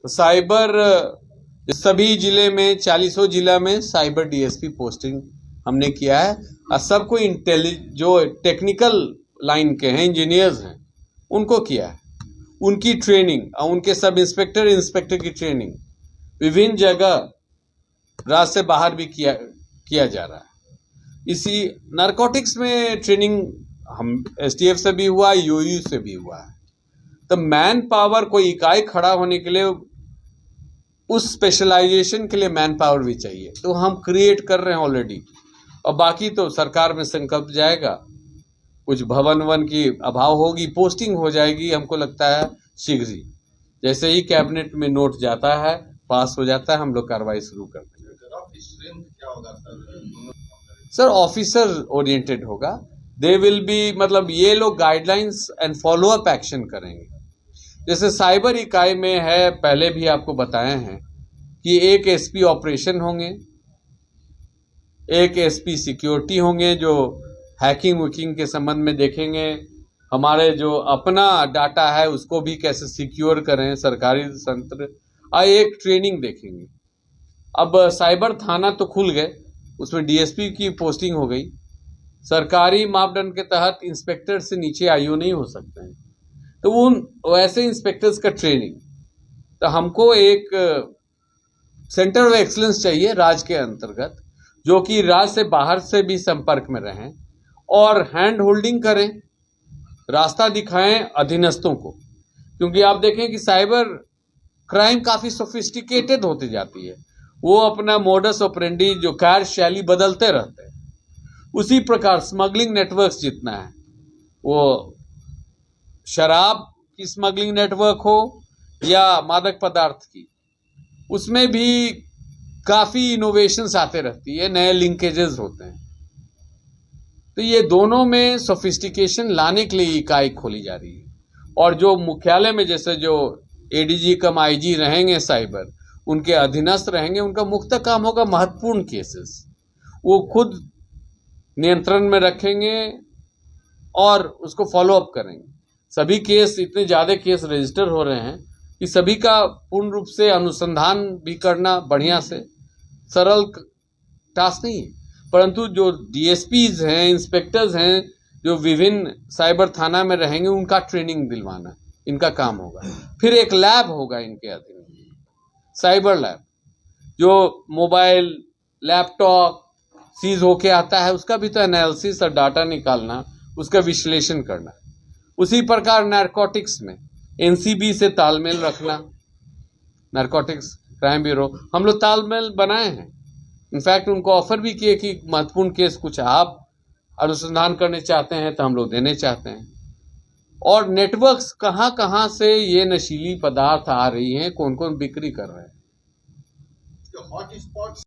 तो साइबर सभी जिले में 40 जिला में साइबर डीएसपी पोस्टिंग हमने किया है। और सबको जो टेक्निकल लाइन के हैं, इंजीनियर्स हैं, उनको किया है। उनकी ट्रेनिंग और उनके सब इंस्पेक्टर की ट्रेनिंग विभिन्न जगह राज्य से बाहर भी किया जा रहा है। इसी नारकोटिक्स में ट्रेनिंग हम एसटीएफ से भी हुआ, यूयू से भी हुआ है। तो मैन पावर, कोई इकाई खड़ा होने के लिए उस स्पेशलाइजेशन के लिए मैन पावर भी चाहिए, तो हम क्रिएट कर रहे हैं ऑलरेडी। और बाकी तो सरकार में संकल्प जाएगा, कुछ भवन की अभाव होगी, पोस्टिंग हो जाएगी, हमको लगता है शीघ्र ही। जैसे ही कैबिनेट में नोट जाता है, पास हो जाता है, हम लोग कार्रवाई शुरू कर देंगे। सर ऑफिसर ओरिएंटेड होगा, दे विल बी, मतलब ये लोग guidelines and follow up action करेंगे। जैसे साइबर इकाई में है, पहले भी आपको बताए हैं कि एक एसपी ऑपरेशन होंगे, एक एसपी सिक्योरिटी होंगे जो हैकिंग वैकिंग के संबंध में देखेंगे, हमारे जो अपना डाटा है उसको भी कैसे सिक्योर करें, सरकारी तंत्र, और एक ट्रेनिंग देखेंगे। अब साइबर थाना तो खुल गए, उसमें डीएसपी की पोस्टिंग हो गई। सरकारी मापदंड के तहत इंस्पेक्टर से नीचे आईओ नहीं हो सकते हैं, तो उन वैसे इंस्पेक्टर्स का ट्रेनिंग। तो हमको एक सेंटर ऑफ एक्सीलेंस चाहिए राज्य के अंतर्गत, जो कि राज्य से बाहर से भी संपर्क में रहें और हैंड होल्डिंग करें, रास्ता दिखाएं अधीनस्थों को। क्योंकि आप देखें कि साइबर क्राइम काफी सोफिस्टिकेटेड होती जाती है, वो अपना मोडस ऑपरेंडी, जो कार्यशैली बदलते रहते हैं। उसी प्रकार स्मगलिंग नेटवर्क्स जितना है, वो शराब की स्मगलिंग नेटवर्क हो या मादक पदार्थ की, उसमें भी काफी इनोवेशंस आते रहती है, नए लिंकेजेस होते हैं। तो ये दोनों में सोफिस्टिकेशन लाने के लिए इकाई खोली जा रही है। और जो मुख्यालय में जैसे जो एडीजी कम आईजी रहेंगे साइबर, उनके अधीनस्थ रहेंगे, उनका मुख्य काम होगा महत्वपूर्ण केसेस, वो खुद नियंत्रण में रखेंगे और उसको फॉलो अप करेंगे। सभी केस, इतने ज्यादा केस रजिस्टर हो रहे हैं कि सभी का पूर्ण रूप से अनुसंधान भी करना बढ़िया से सरल टास्क नहीं है। परंतु जो डीएसपीज हैं, इंस्पेक्टर्स हैं, जो विभिन्न साइबर थाना में रहेंगे, उनका ट्रेनिंग दिलवाना इनका काम होगा। फिर एक लैब होगा इनके अधीन, साइबर लैब, जो मोबाइल लैपटॉप सीज होके आता है उसका भी तो एनालिसिस और डाटा निकालना, उसका विश्लेषण करना। उसी प्रकार नारकोटिक्स में एनसीबी से तालमेल रखना, नारकोटिक्स क्राइम ब्यूरो, हम लोग तालमेल बनाए हैं। इनफैक्ट उनको ऑफर भी किए कि महत्वपूर्ण केस कुछ आप अनुसंधान करने चाहते हैं तो हम लोग देने चाहते हैं। और नेटवर्क्स कहाँ से ये नशीली पदार्थ आ रही हैं, कौन कौन बिक्री कर रहे हैं।